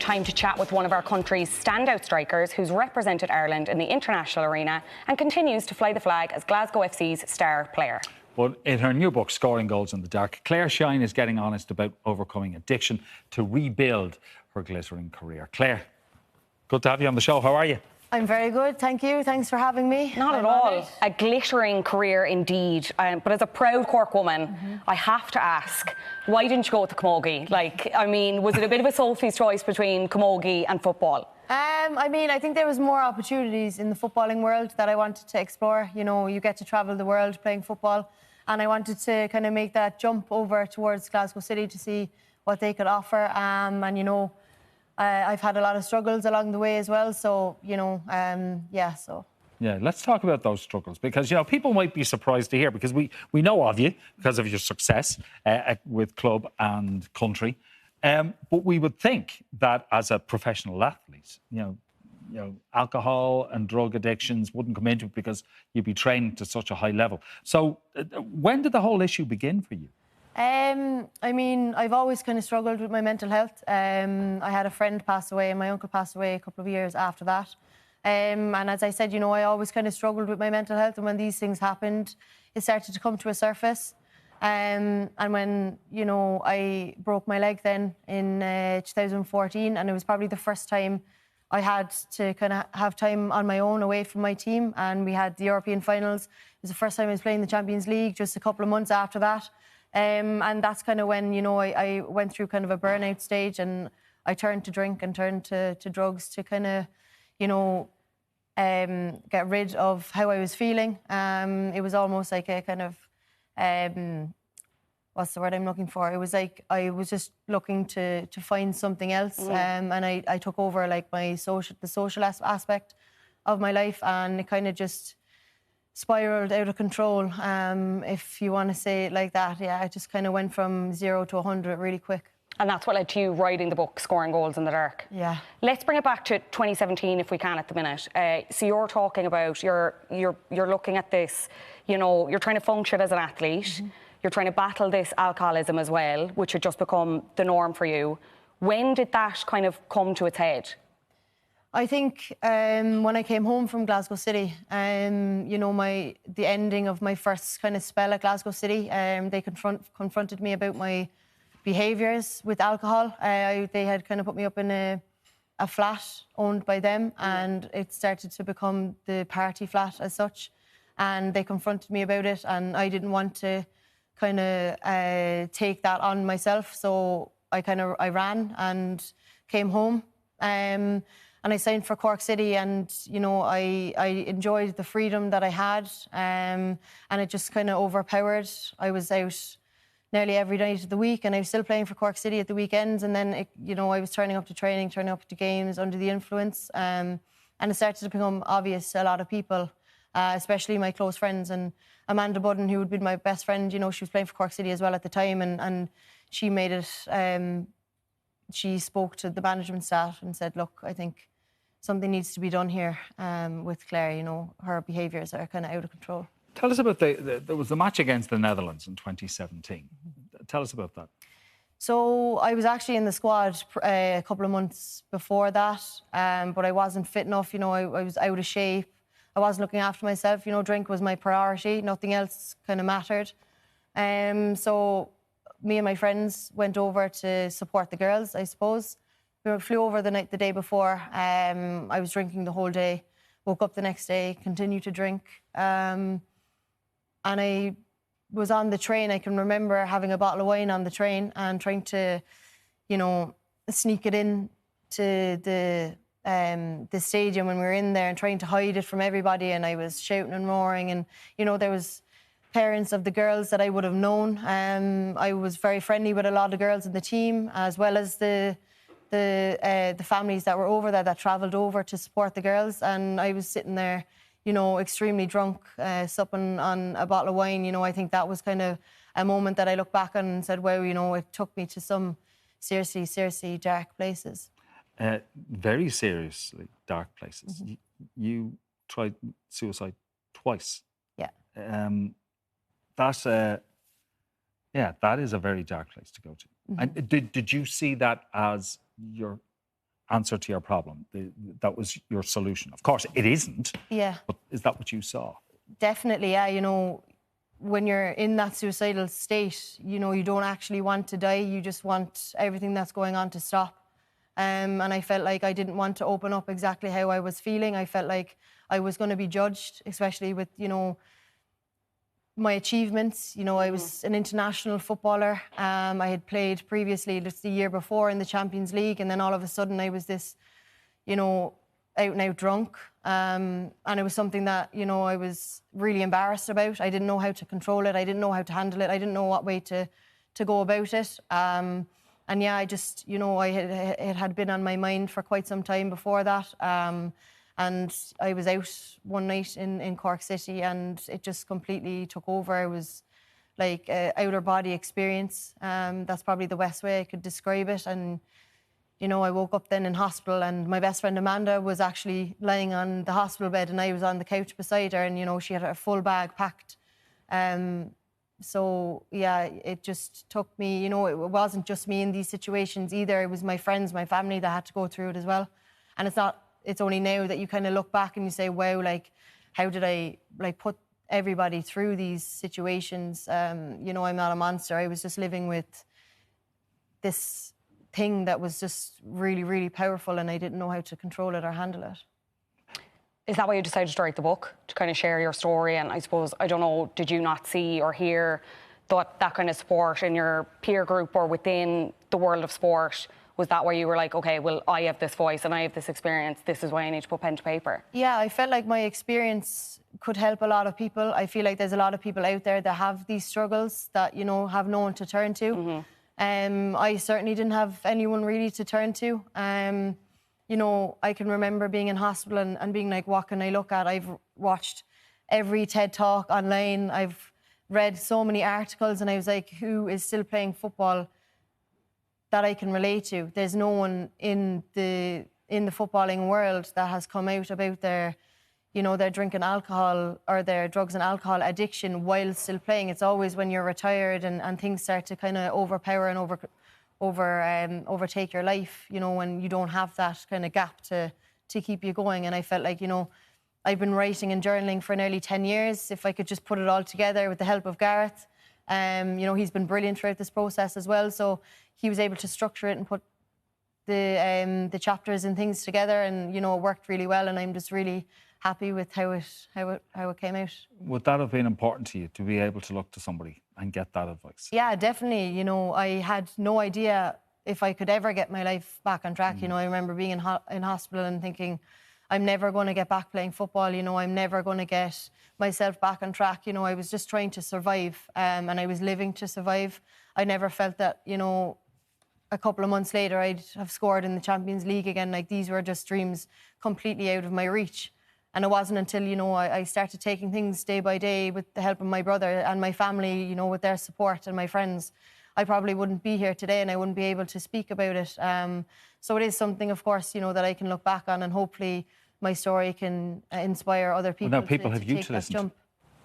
time to chat with one of our country's standout strikers who's represented Ireland in the international arena and continues to fly the flag as Glasgow FC's star player. But in her new book, Scoring Goals in the Dark, Clare Shine is getting honest about overcoming addiction to rebuild her glittering career. Clare, good to have you on the show. How are you? I'm very good, thank you. Thanks for having me. Not at all. A glittering career indeed. But as a proud Cork woman, I have to ask, why didn't you go with the camogie? Was it a bit of a Sophie's choice between camogie and football? I think there was more opportunities in the footballing world that I wanted to explore. You know, you get to travel the world playing football, and I wanted to kind of make that jump over towards Glasgow City to see what they could offer. I've had a lot of struggles along the way as well. So, Yeah, let's talk about those struggles because, people might be surprised to hear because we know of you because of your success with club and country. But we would think that as a professional athlete, alcohol and drug addictions wouldn't come into it because you'd be trained to such a high level. So when did the whole issue begin for you? I've always kind of struggled with my mental health. I had a friend pass away and my uncle passed away a couple of years after that. And as I said, I always kind of struggled with my mental health. And when these things happened, it started to come to a surface. And when, I broke my leg then in 2014, and it was probably the first time I had to kind of have time on my own away from my team. And we had the European finals. It was the first time I was playing the Champions League, just a couple of months after that. And that's kind of when, I went through kind of a burnout stage and I turned to drink and turned to drugs to kind of, get rid of how I was feeling. It was almost like a kind of, what's the word I'm looking for? It was like I was just looking to find something else. And I took over like the social aspect of my life, and it kind of just spiraled out of control, if you want to say it like that. Yeah, I just kind of went from 0 to 100 really quick. And that's what led to you writing the book, Scoring Goals in the Dark. Yeah. Let's bring it back to 2017 if we can at the minute. So you're talking about, you're looking at this, you're trying to function as an athlete. You're trying to battle this alcoholism as well, which had just become the norm for you. When did that kind of come to its head? I think when I came home from Glasgow City, the ending of my first kind of spell at Glasgow City, they confronted me about my behaviours with alcohol. They had kind of put me up in a flat owned by them, and it started to become the party flat as such. And they confronted me about it, and I didn't want to kind of take that on myself. So I ran and came home. And I signed for Cork City, and, I enjoyed the freedom that I had, and it just kind of overpowered. I was out nearly every night of the week, and I was still playing for Cork City at the weekends, and then, I was turning up to training, turning up to games under the influence, and it started to become obvious to a lot of people, especially my close friends. And Amanda Budden, who had been my best friend, she was playing for Cork City as well at the time, and she made it... She spoke to the management staff and said, look, I think something needs to be done here with Clare. Her behaviours are kind of out of control. Tell us about there was the match against the Netherlands in 2017. Tell us about that. So I was actually in the squad a couple of months before that, but I wasn't fit enough. I was out of shape. I wasn't looking after myself. Drink was my priority. Nothing else kind of mattered. So me and my friends went over to support the girls, I suppose. We flew over the day before. I was drinking the whole day. Woke up the next day, continued to drink. And I was on the train. I can remember having a bottle of wine on the train and trying to, sneak it in to the stadium when we were in there and trying to hide it from everybody. And I was shouting and roaring. And, there was parents of the girls that I would have known. I was very friendly with a lot of girls in the team, as well as the families that were over there that travelled over to support the girls. And I was sitting there, extremely drunk, supping on a bottle of wine. I think that was kind of a moment that I look back on and said, wow, it took me to some seriously dark places. Very seriously dark places. You tried suicide twice. Yeah. That is a very dark place to go to. And did you see that as your answer to your problem. That was your solution. Of course, it isn't. Yeah. But is that what you saw? Definitely, yeah. You know, when you're in that suicidal state, you know, you don't actually want to die. You just want everything that's going on to stop. And I felt like I didn't want to open up exactly how I was feeling. I felt like I was going to be judged, especially with, you know, my achievements. You know, I was an international footballer. I had played previously just the year before in the Champions League, and then all of a sudden I was this, you know, out and out drunk. And it was something that, you know, I was really embarrassed about. I didn't know how to control it. I didn't know how to handle it. I didn't know what way to go about it. And yeah, I just, you know, it had been on my mind for quite some time before that. And I was out one night in Cork City, and it just completely took over. It was like an outer body experience. That's probably the best way I could describe it. And, you know, I woke up then in hospital, and my best friend Amanda was actually lying on the hospital bed, and I was on the couch beside her, and, you know, she had a full bag packed. So, yeah, it just took me, you know, it wasn't just me in these situations either. It was my friends, my family that had to go through it as well. And it's only now that you kind of look back and you say, wow, like, how did I, like, put everybody through these situations? You know, I'm not a monster. I was just living with this thing that was just really, really powerful, and I didn't know how to control it or handle it. Is that why you decided to write the book, to kind of share your story? And I suppose, I don't know, did you not see or hear that kind of support in your peer group or within the world of sport? Was that where you were like, okay, well, I have this voice and I have this experience, this is why I need to put pen to paper? Yeah, I felt like my experience could help a lot of people. I feel like there's a lot of people out there that have these struggles that, you know, have no one to turn to. I certainly didn't have anyone really to turn to. You know, I can remember being in hospital and being like, what can I look at? I've watched every TED Talk online. I've read so many articles, and I was like, who is still playing football that I can relate to? There's no one in the footballing world that has come out about their, you know, their drinking alcohol or their drugs and alcohol addiction while still playing. It's always when you're retired and things start to kind of overpower and overtake your life, you know, when you don't have that kind of gap to keep you going. And I felt like, you know, I've been writing and journaling for nearly 10 years. If I could just put it all together with the help of Gareth, you know, he's been brilliant throughout this process as well. So he was able to structure it and put the chapters and things together, and, you know, it worked really well. And I'm just really happy with how it came out. Would that have been important to you, to be able to look to somebody and get that advice? Yeah, definitely. You know, I had no idea if I could ever get my life back on track. You know, I remember being in hospital and thinking, I'm never going to get back playing football. You know, I'm never going to get myself back on track. You know, I was just trying to survive, and I was living to survive. I never felt that, you know, a couple of months later I'd have scored in the Champions League again. Like, these were just dreams completely out of my reach. And it wasn't until, you know, I started taking things day by day with the help of my brother and my family, you know, with their support and my friends, I probably wouldn't be here today, and I wouldn't be able to speak about it. So it is something, of course, you know, that I can look back on, and hopefully my story can inspire other people. Well, now people have you take to that listen jump. to.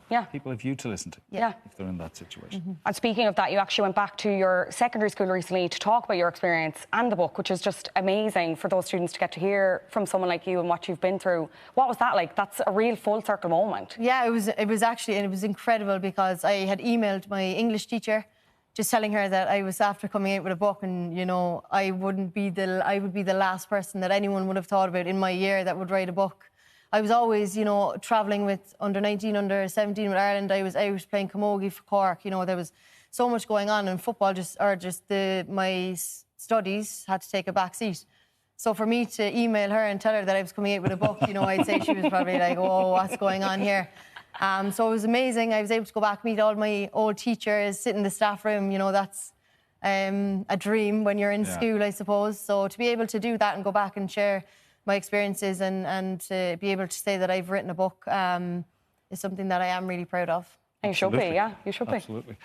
Yeah. People have you to listen to. Yeah. If they're in that situation. And speaking of that, you actually went back to your secondary school recently to talk about your experience and the book, which is just amazing for those students to get to hear from someone like you and what you've been through. What was that like? That's a real full circle moment. Yeah, it was actually, and it was incredible, because I had emailed my English teacher just telling her that I was after coming out with a book, and, you know, I would be the last person that anyone would have thought about in my year that would write a book. I was always, you know, travelling with under-19, under-17 with Ireland. I was out playing camogie for Cork. You know, there was so much going on, and football my studies had to take a back seat. So for me to email her and tell her that I was coming out with a book, you know, I'd say she was probably like, oh, what's going on here? So it was amazing. I was able to go back, meet all my old teachers, sit in the staff room. You know, that's a dream when you're in school, I suppose. So to be able to do that and go back and share my experiences and to be able to say that I've written a book is something that I am really proud of. And you should be, yeah, you should be. Absolutely.